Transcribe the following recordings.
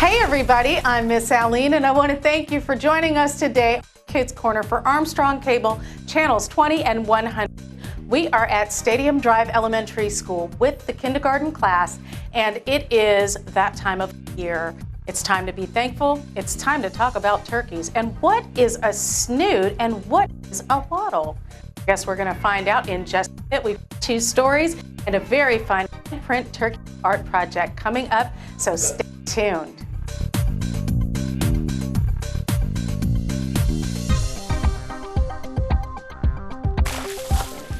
Hey everybody, I'm Miss Alene and I want to thank you for joining us today, Kids Corner for Armstrong Cable, channels 20 and 100. We are at Stadium Drive Elementary School with the kindergarten class, and it is that time of year. It's time to be thankful. It's time to talk about turkeys. And what is a snood and what is a waddle? I guess we're going to find out in just a bit. We've got 2 stories and a very fun print turkey art project coming up, so stay tuned.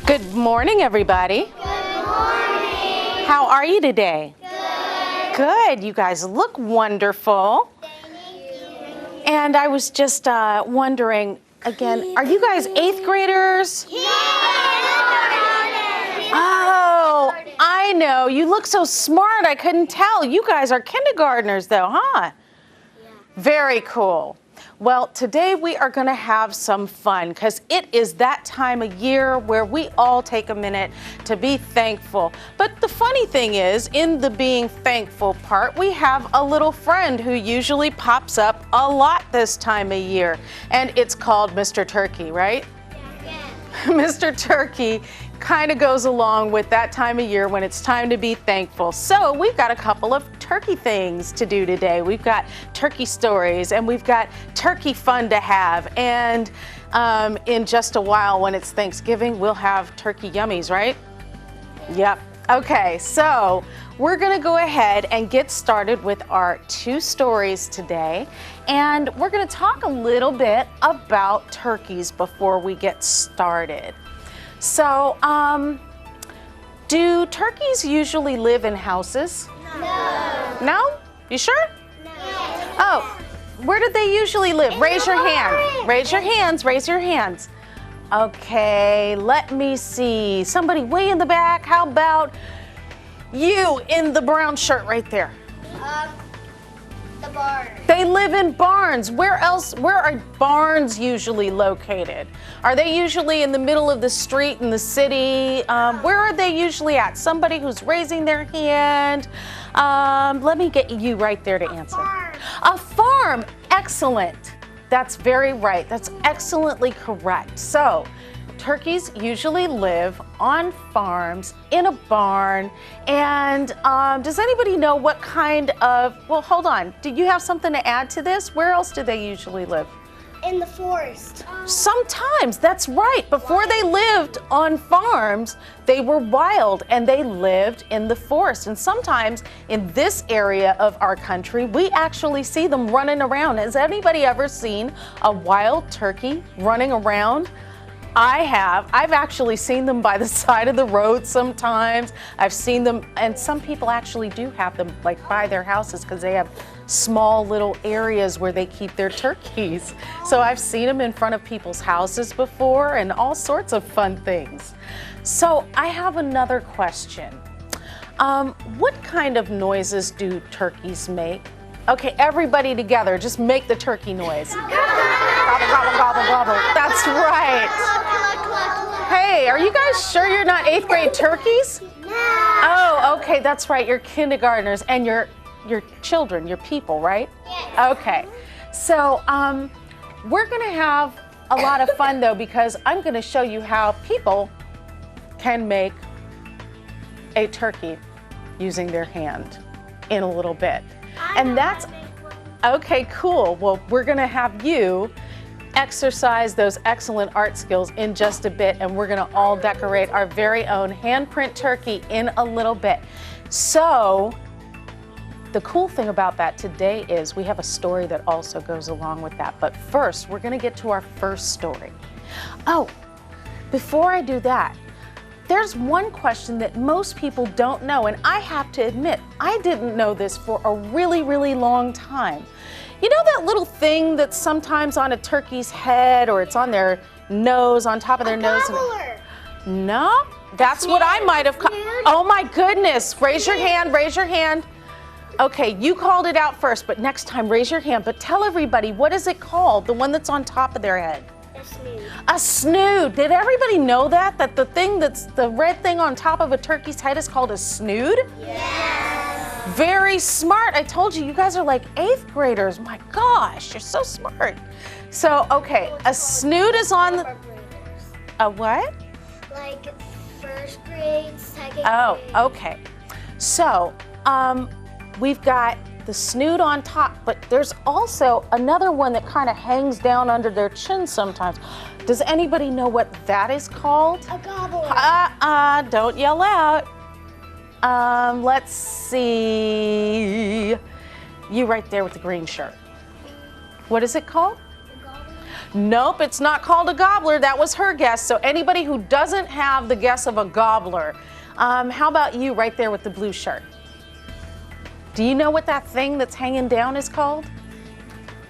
Good morning, everybody. Good morning. How are you today? Good. Good. You guys look wonderful. Thank you. And I was just wondering, again, are you guys 8th graders? Oh, I know. You look so smart. I couldn't tell. You guys are kindergartners, though, huh? Yeah. Very cool. Well, today we are going to have some fun because it is that time of year where we all take a minute to be thankful. But the funny thing is, in the being thankful part, we have a little friend who usually pops up a lot this time of year, and it's called Mr. Turkey, right? Yeah. Mr. Turkey kind of goes along with that time of year when it's time to be thankful. So we've got a couple of turkey things to do today. We've got turkey stories and we've got turkey fun to have. And in just a while when it's Thanksgiving, we'll have turkey yummies, right? Yep. Okay, so we're going to go ahead and get started with our 2 stories today. And we're going to talk a little bit about turkeys before we get started. So, do turkeys usually live in houses? No. No? You sure? No. Oh, where do they usually live? Raise your hand. Raise your hands. Raise your hands. Okay, let me see. Somebody way in the back. How about you in the brown shirt right there? The barn. They live in barns. Where else? Where are barns usually located? Are they usually in the middle of the street in the city? Where are they usually at? Somebody who's raising their hand. Let me get you right there to answer. Farm. A farm. Excellent. That's very right. That's excellently correct. So, turkeys usually live on farms, in a barn, and does anybody know what kind of, well, hold on. Do you have something to add to this? Where else do they usually live? In the forest. Sometimes, that's right. Before they lived on farms, they were wild and they lived in the forest. And sometimes in this area of our country, we actually see them running around. Has anybody ever seen a wild turkey running around? I have. I've actually seen them by the side of the road sometimes. I've seen them, and some people actually do have them like by their houses because they have small little areas where they keep their turkeys. So I've seen them in front of people's houses before and all sorts of fun things. So I have another question. What kind of noises do turkeys make? Okay, everybody together, just make the turkey noise. Gobble, gobble, gobble, gobble. That's right. Hey, are you guys sure you're not 8th grade turkeys? No. Oh, okay, that's right. You're kindergartners and you're children, your people, right? Yes. Okay. So, we're going to have a lot of fun though because I'm going to show you how people can make a turkey using their hand in a little bit. And that's okay, cool. Well, we're going to have you exercise those excellent art skills in just a bit, and we're going to all decorate our very own handprint turkey in a little bit. So, the cool thing about that today is we have a story that also goes along with that. But first, we're going to get to our first story. Oh, before I do that, there's one question that most people don't know, and I have to admit, I didn't know this for a really, really long time. You know that little thing that's sometimes on a turkey's head or it's on their nose, on top of their nose? No, that's what I might have called. Oh my goodness, raise your hand, raise your hand. Okay, you called it out first, but next time raise your hand. But tell everybody, what is it called, the one that's on top of their head? A snood. A snood. Did everybody know that? That the thing that's the red thing on top of a turkey's head is called a snood? Yes. Very smart. I told you, you guys are like 8th graders. My gosh, you're so smart. So, okay, a snoot is on the, a what? Like first grade, second Oh, grade. okay. So, we've got the snoot on top, but there's also another one that kind of hangs down under their chin sometimes. Does anybody know what that is called? A gobbler. Don't yell out. Let's see. You right there with the green shirt. What is it called? A gobbler. Nope, it's not called a gobbler. That was her guess. So anybody who doesn't have the guess of a gobbler, how about you right there with the blue shirt? Do you know what that thing that's hanging down is called?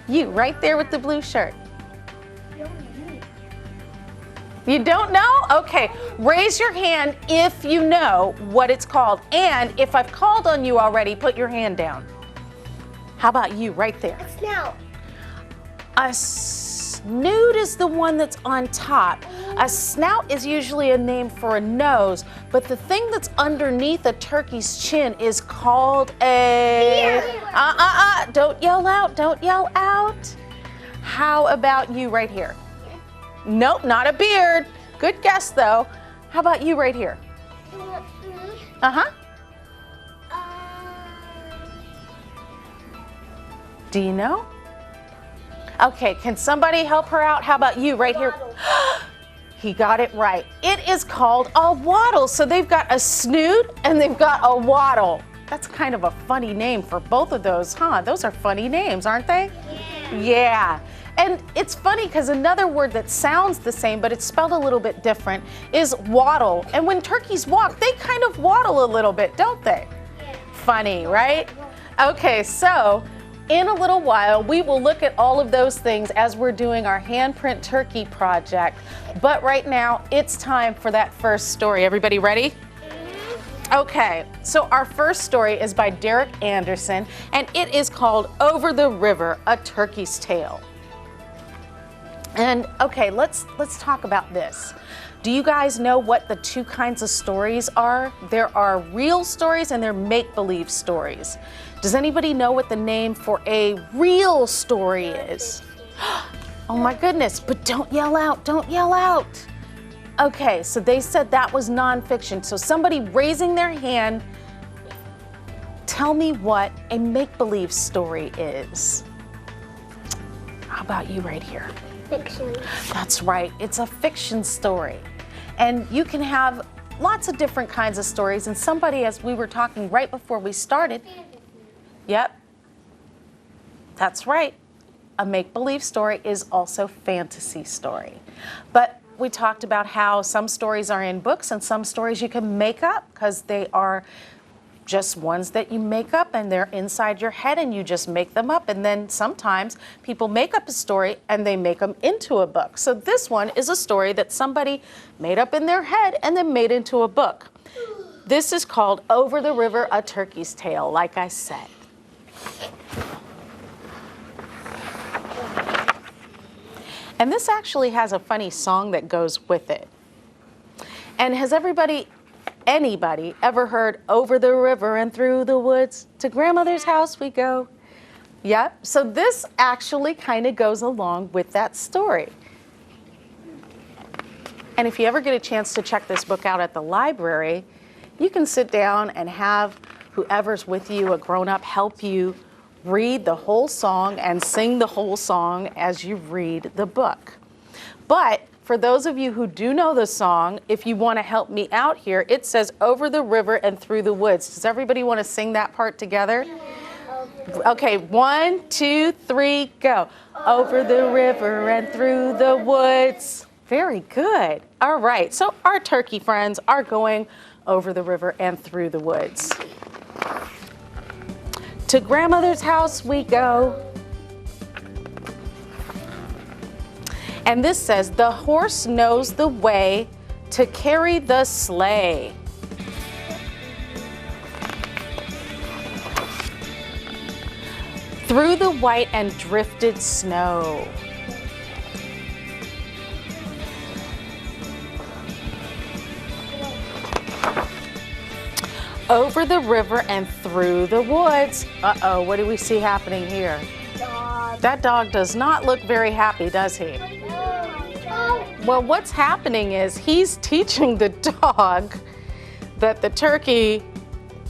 You right there with the blue shirt. You don't know? Okay, raise your hand if you know what it's called. And if I've called on you already, put your hand down. How about you right there? A snout. A snoot is the one that's on top. A snout is usually a name for a nose, but the thing that's underneath a turkey's chin is called a... Beard. Don't yell out, don't yell out. How about you right here? Nope, not a beard. Good guess though. How about you right here? Uh-huh. Do you know? Okay, can somebody help her out? How about you right here? He got it right. It is called a wattle. So they've got a snoot and they've got a wattle. That's kind of a funny name for both of those, huh? Those are funny names, aren't they? Yeah. And it's funny because another word that sounds the same, but it's spelled a little bit different, is waddle. And when turkeys walk, they kind of waddle a little bit, don't they? Yeah. Funny, right? Okay, so in a little while, we will look at all of those things as we're doing our handprint turkey project. But right now, it's time for that first story. Everybody ready? Okay, so our first story is by Derek Anderson, and it is called Over the River, A Turkey's Tale. And okay, let's talk about this. Do you guys know what the two kinds of stories are? There are real stories and there are make-believe stories. Does anybody know what the name for a real story is? Oh my goodness, but don't yell out, don't yell out. Okay, so they said that was nonfiction. So somebody raising their hand, tell me what a make-believe story is. How about you right here? Fiction. That's right, it's a fiction story. And you can have lots of different kinds of stories. And somebody, as we were talking right before we started, yep, that's right. A make-believe story is also fantasy story. But we talked about how some stories are in books and some stories you can make up because they are just ones that you make up and they're inside your head and you just make them up. And then sometimes people make up a story and they make them into a book. So this one is a story that somebody made up in their head and then made into a book. This is called Over the River, A Turkey's Tale, like I said. And this actually has a funny song that goes with it. And has anybody ever heard Over the River and Through the Woods to Grandmother's House we go? Yep, so this actually kind of goes along with that story. And if you ever get a chance to check this book out at the library, you can sit down and have whoever's with you, a grown-up, help you read the whole song and sing the whole song as you read the book. But for those of you who do know the song, if you want to help me out here, it says Over the River and Through the Woods. Does everybody want to sing that part together? Okay, 1, 2, 3, go. Over the river and through the woods. Very good. All right, so our turkey friends are going over the river and through the woods. To Grandmother's house we go. And this says, the horse knows the way to carry the sleigh. Through the white and drifted snow. Over the river and through the woods. Uh-oh, what do we see happening here? Dog. That dog does not look very happy, does he? Well, what's happening is he's teaching the dog that the turkey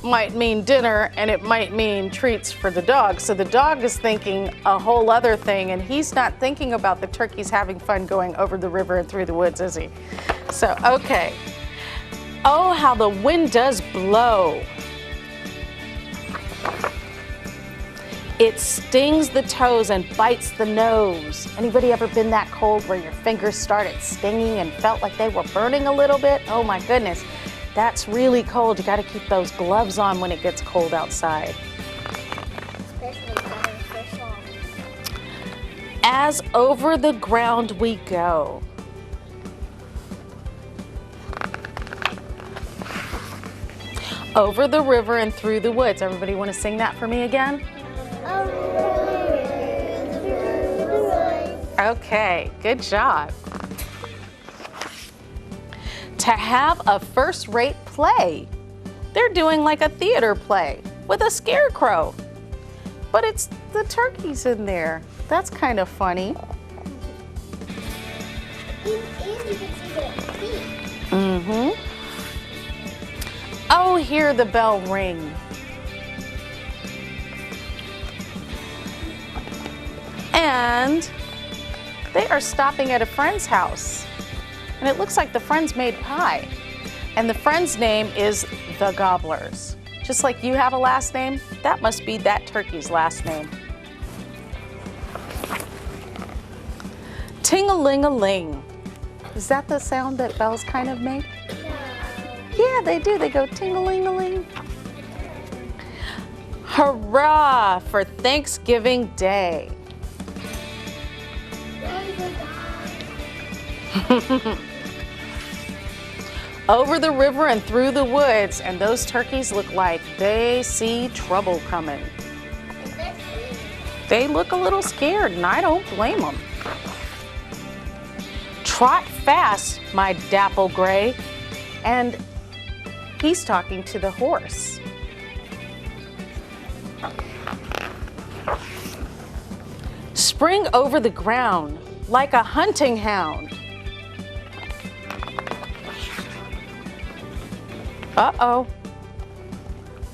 might mean dinner and it might mean treats for the dog. So the dog is thinking a whole other thing, and he's not thinking about the turkeys having fun going over the river and through the woods, is he? So, okay. Oh, how the wind does blow. It stings the toes and bites the nose. Anybody ever been that cold where your fingers started stinging and felt like they were burning a little bit? Oh my goodness, that's really cold. You gotta keep those gloves on when it gets cold outside. As over the ground we go. Over the river and through the woods. Everybody want to sing that for me again? Okay, good job. To have a first-rate play. They're doing like a theater play with a scarecrow. But it's the turkeys in there. That's kind of funny. Mm-hmm. Oh, hear the bell ring. And they are stopping at a friend's house. And it looks like the friends made pie. And the friend's name is the Gobblers. Just like you have a last name, that must be that turkey's last name. Ting-a-ling-a-ling. Is that the sound that bells kind of make? Yeah, they do. They go ting-a-ling-a-ling. Hurrah for Thanksgiving Day. Over the river and through the woods, and those turkeys look like they see trouble coming. They look a little scared, and I don't blame them. Trot fast, my dapple gray. And he's talking to the horse. Spring over the ground like a hunting hound. Uh-oh.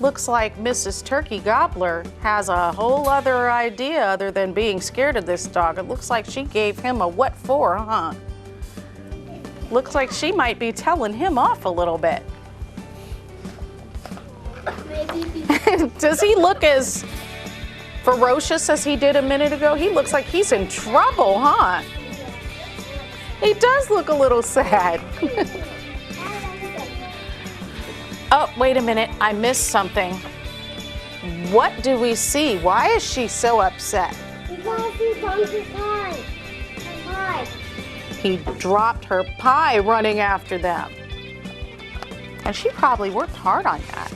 Looks like Mrs. Turkey Gobbler has a whole other idea other than being scared of this dog. It looks like she gave him a what for, huh? Looks like she might be telling him off a little bit. Does he look as ferocious as he did a minute ago? He looks like he's in trouble, huh? He does look a little sad. Oh, wait a minute, I missed something. What do we see? Why is she so upset? Because he dropped his pie. He dropped her pie running after them. And she probably worked hard on that.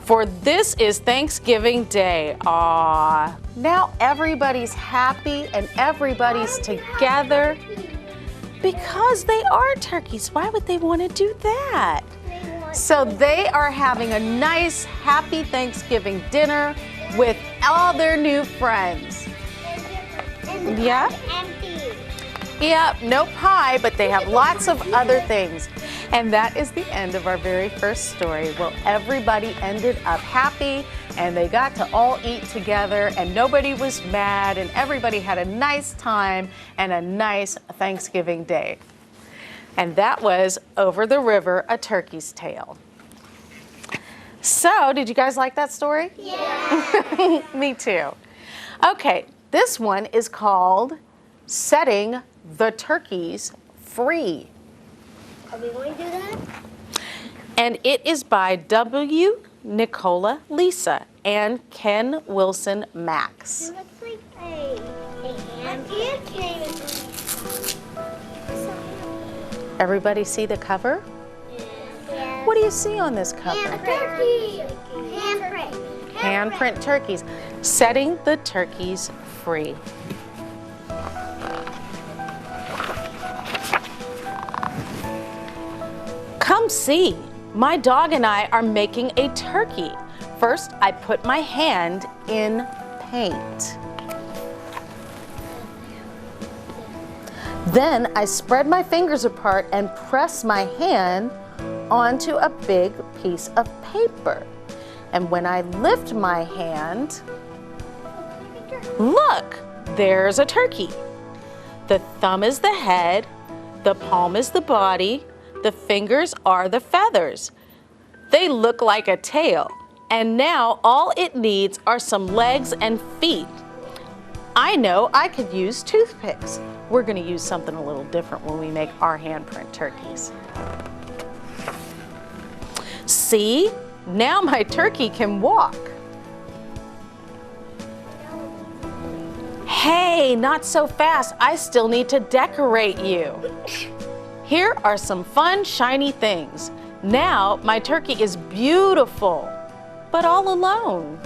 For this is Thanksgiving Day. Aww. Now everybody's happy and everybody's together. Because they are turkeys. Why would they want to do that? So they are having a nice, happy Thanksgiving dinner with all their new friends. Yeah? Yep, no pie, but they have lots of other things. And that is the end of our very first story. Well, everybody ended up happy and they got to all eat together and nobody was mad and everybody had a nice time and a nice Thanksgiving Day. And that was Over the River, A Turkey's Tale. So, did you guys like that story? Yeah. Me too. Okay, this one is called Setting the Turkeys Free. Are we going to do that? And it is by W. Nicola Lisa and Ken Wilson Max. It looks like a hand came. Everybody see the cover? Yeah. What do you see on this cover? Turkey. Handprint. Handprint turkeys. Setting the turkeys free. Come see, my dog and I are making a turkey. First, I put my hand in paint. Then I spread my fingers apart and press my hand onto a big piece of paper. And when I lift my hand, look, there's a turkey. The thumb is the head, the palm is the body, the fingers are the feathers. They look like a tail. And now all it needs are some legs and feet. I know I could use toothpicks. We're going to use something a little different when we make our handprint turkeys. See? Now my turkey can walk. Hey, not so fast. I still need to decorate you. Here are some fun, shiny things. Now my turkey is beautiful, but all alone.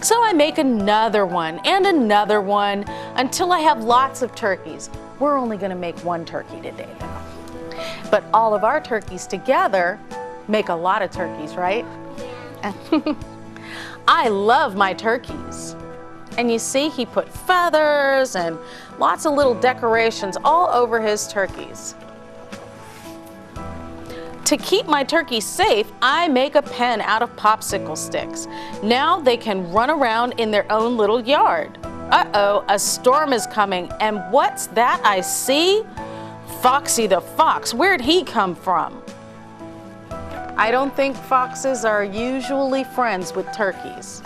So I make another one and another one until I have lots of turkeys. We're only going to make one turkey today, though. But all of our turkeys together make a lot of turkeys, right? Yeah. I love my turkeys. And you see, he put feathers and lots of little decorations all over his turkeys. To keep my turkeys safe, I make a pen out of popsicle sticks. Now they can run around in their own little yard. Uh-oh, a storm is coming, and what's that I see? Foxy the fox, where'd he come from? I don't think foxes are usually friends with turkeys.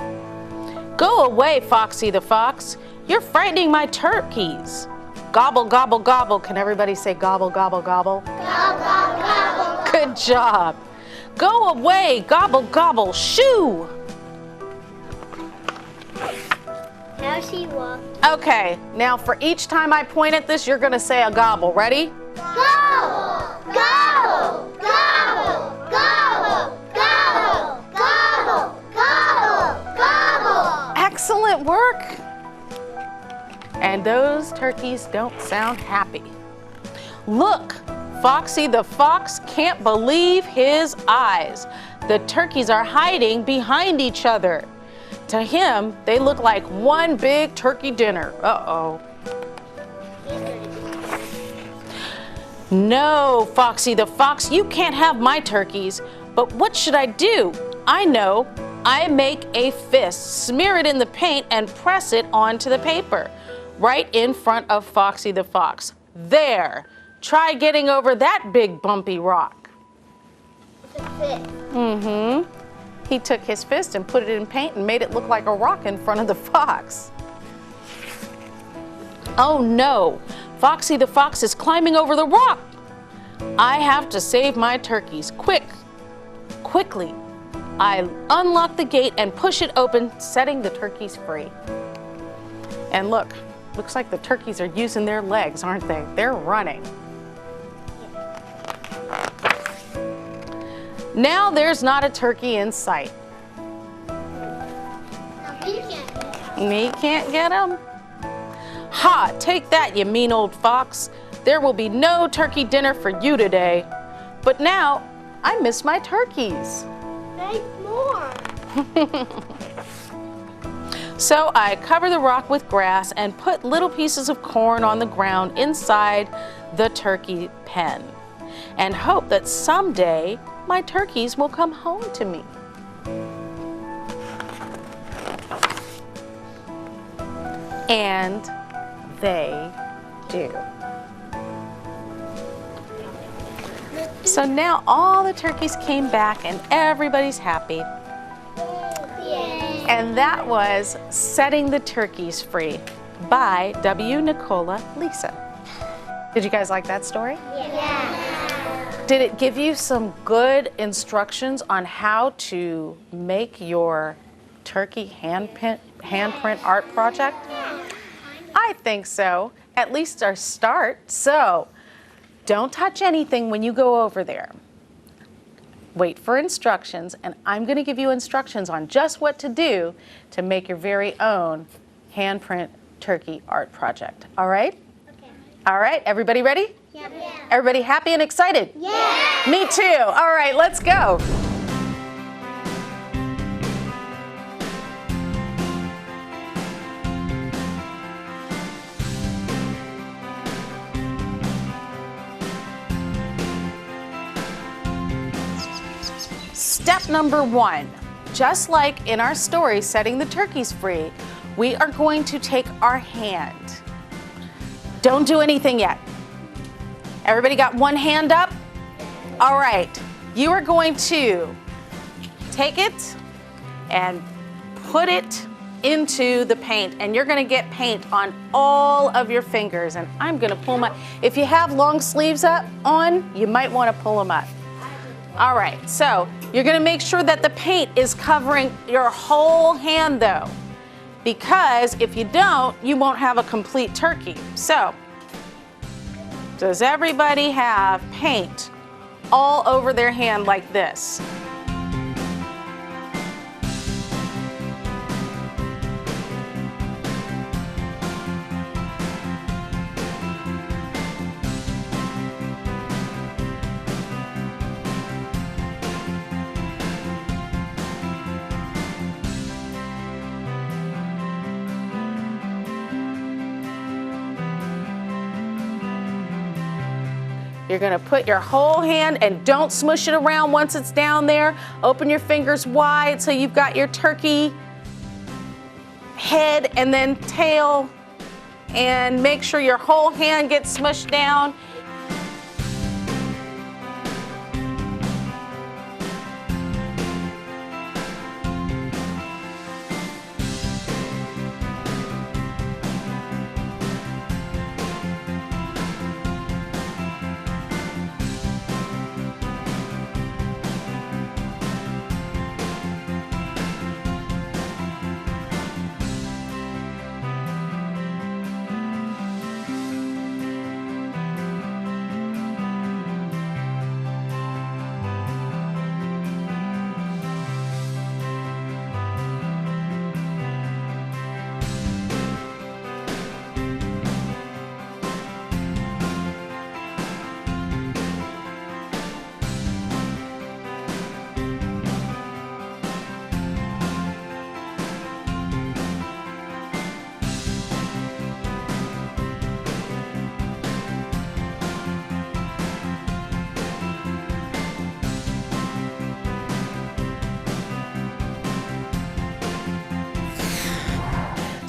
Go away, Foxy the fox. You're frightening my turkeys. Gobble, gobble, gobble. Can everybody say gobble, gobble, gobble? Gobble, gobble, gobble. Good job. Go away, gobble, gobble, shoo. Now she walks. Okay, now for each time I point at this, you're gonna say a gobble. Ready? Gobble, gobble, gobble, gobble, gobble, gobble, gobble, gobble. Excellent work. And those turkeys don't sound happy. Look, Foxy the fox can't believe his eyes. The turkeys are hiding behind each other. To him, they look like one big turkey dinner. Uh-oh. No, Foxy the fox, you can't have my turkeys. But what should I do? I know. I make a fist, smear it in the paint, and press it onto the paper, right in front of Foxy the fox. There. Try getting over that big bumpy rock. It's a fit. Mm-hmm. He took his fist and put it in paint and made it look like a rock in front of the fox. Oh no, Foxy the fox is climbing over the rock. I have to save my turkeys, quickly. I unlock the gate and push it open, setting the turkeys free. And look, looks like the turkeys are using their legs, aren't they? They're running. Now there's not a turkey in sight. Me can't get him. Ha! Take that, you mean old fox. There will be no turkey dinner for you today. But now, I miss my turkeys. Make more. So I cover the rock with grass and put little pieces of corn on the ground inside the turkey pen, and hope that someday my turkeys will come home to me. And they do. So now all the turkeys came back and everybody's happy. Yay. And that was Setting the Turkeys Free by W. Nicola Lisa. Did you guys like that story? Yeah. Did it give you some good instructions on how to make your turkey handprint art project? I think so, at least our start. So don't touch anything when you go over there. Wait for instructions, and I'm going to give you instructions on just what to do to make your very own handprint turkey art project. All right? Okay. All right, everybody ready? Yeah. Everybody happy and excited? Yeah. Me too. All right, let's go. Step number 1, just like in our story, Setting the Turkeys Free, we are going to take our hand. Don't do anything yet. Everybody got one hand up? All right, you are going to take it and put it into the paint, and you're gonna get paint on all of your fingers, and I'm gonna pull my, if you have long sleeves on, you might wanna pull them up. All right, so you're gonna make sure that the paint is covering your whole hand though, because if you don't, you won't have a complete turkey. So, does everybody have paint all over their hand like this? You're gonna put your whole hand and don't smush it around once it's down there. Open your fingers wide so you've got your turkey head and then tail, and make sure your whole hand gets smushed down.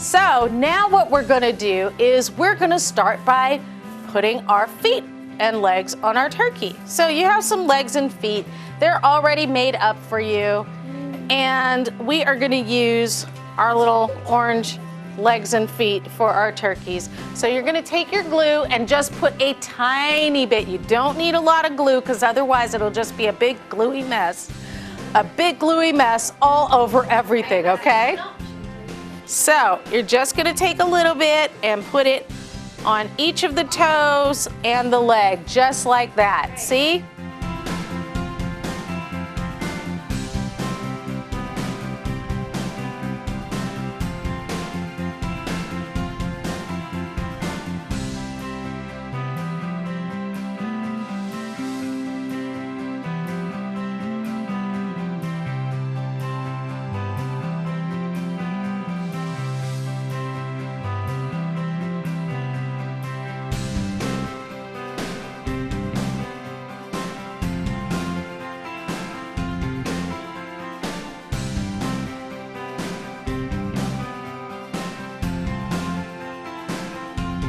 So now what we're gonna do is we're gonna start by putting our feet and legs on our turkey. So you have some legs and feet. They're already made up for you. And we are gonna use our little orange legs and feet for our turkeys. So you're gonna take your glue and just put a tiny bit. You don't need a lot of glue because otherwise it'll just be a big gluey mess. A big gluey mess all over everything, okay? So you're just gonna take a little bit and put it on each of the toes and the leg, just like that, see?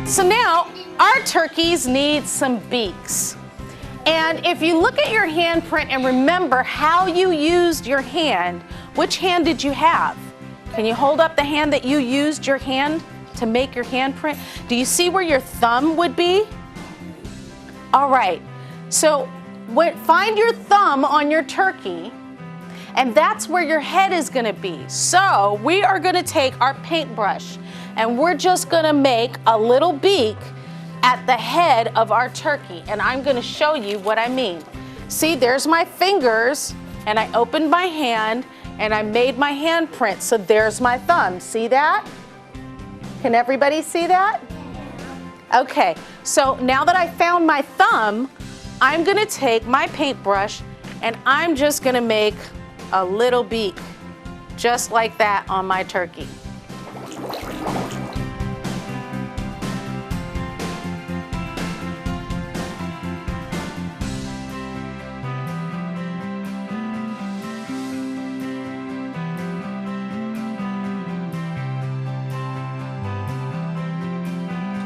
So now our turkeys need some beaks. And if you look at your handprint and remember how you used your hand, which hand did you have? Can you hold up the hand that you used your hand to make your handprint? Do you see where your thumb would be? All right, so find your thumb on your turkey, and that's where your head is gonna be. So we are gonna take our paintbrush and we're just gonna make a little beak at the head of our turkey. And I'm gonna show you what I mean. See, there's my fingers, and I opened my hand and I made my handprint. So there's my thumb, see that? Can everybody see that? Okay, so now that I found my thumb, I'm gonna take my paintbrush and I'm just gonna make a little beak, just like that on my turkey.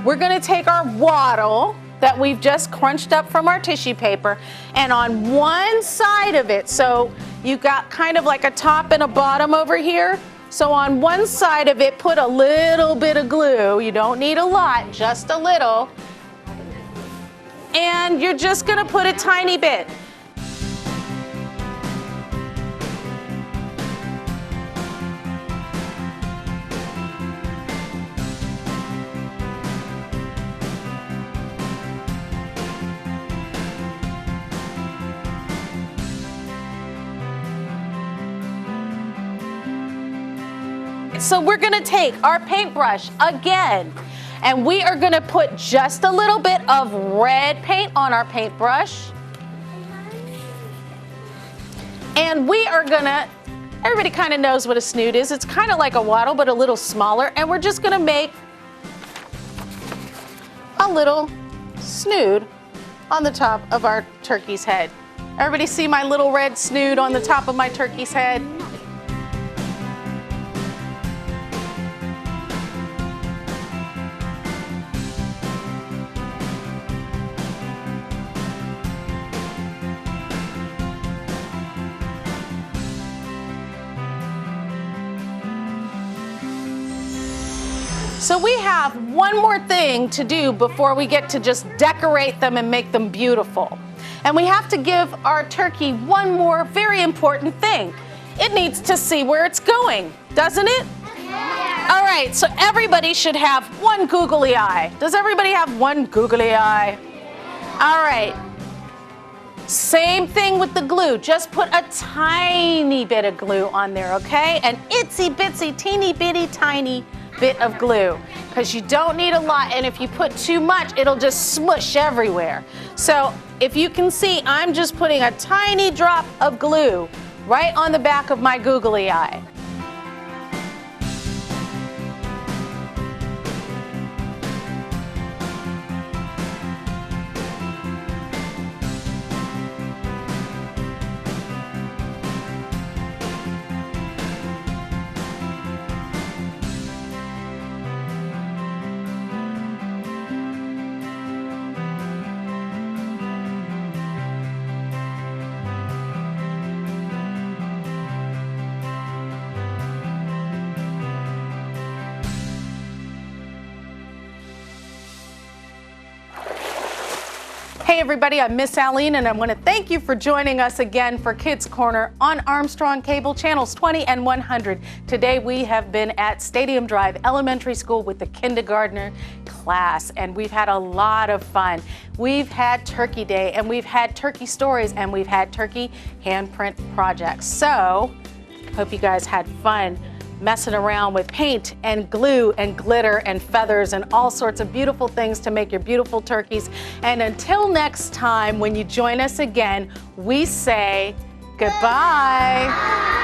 We're gonna take our wattle that we've just crunched up from our tissue paper, and on one side of it, so you've got kind of like a top and a bottom over here, so on one side of it, put a little bit of glue. You don't need a lot, just a little. And you're just gonna put a tiny bit. So we're gonna take our paintbrush again, and we are gonna put just a little bit of red paint on our paintbrush. And we are gonna, everybody kind of knows what a snood is. It's kind of like a wattle, but a little smaller. And we're just gonna make a little snood on the top of our turkey's head. Everybody see my little red snood on the top of my turkey's head? So we have one more thing to do before we get to just decorate them and make them beautiful. And we have to give our turkey one more very important thing. It needs to see where it's going, doesn't it? Yeah. All right, so everybody should have one googly eye. Does everybody have one googly eye? All right. Same thing with the glue. Just put a tiny bit of glue on there, okay? An itsy bitsy teeny bitty tiny bit of glue, because you don't need a lot, and if you put too much, it'll just smush everywhere. So if you can see, I'm just putting a tiny drop of glue right on the back of my googly eye. Hey everybody, I'm Miss Alene, and I want to thank you for joining us again for Kids Corner on Armstrong Cable Channels 20 and 100. Today we have been at Stadium Drive Elementary School with the kindergartner class, and we've had a lot of fun. We've had Turkey Day, and we've had turkey stories, and we've had turkey handprint projects. So, hope you guys had fun messing around with paint and glue and glitter and feathers and all sorts of beautiful things to make your beautiful turkeys. And until next time, when you join us again, we say goodbye.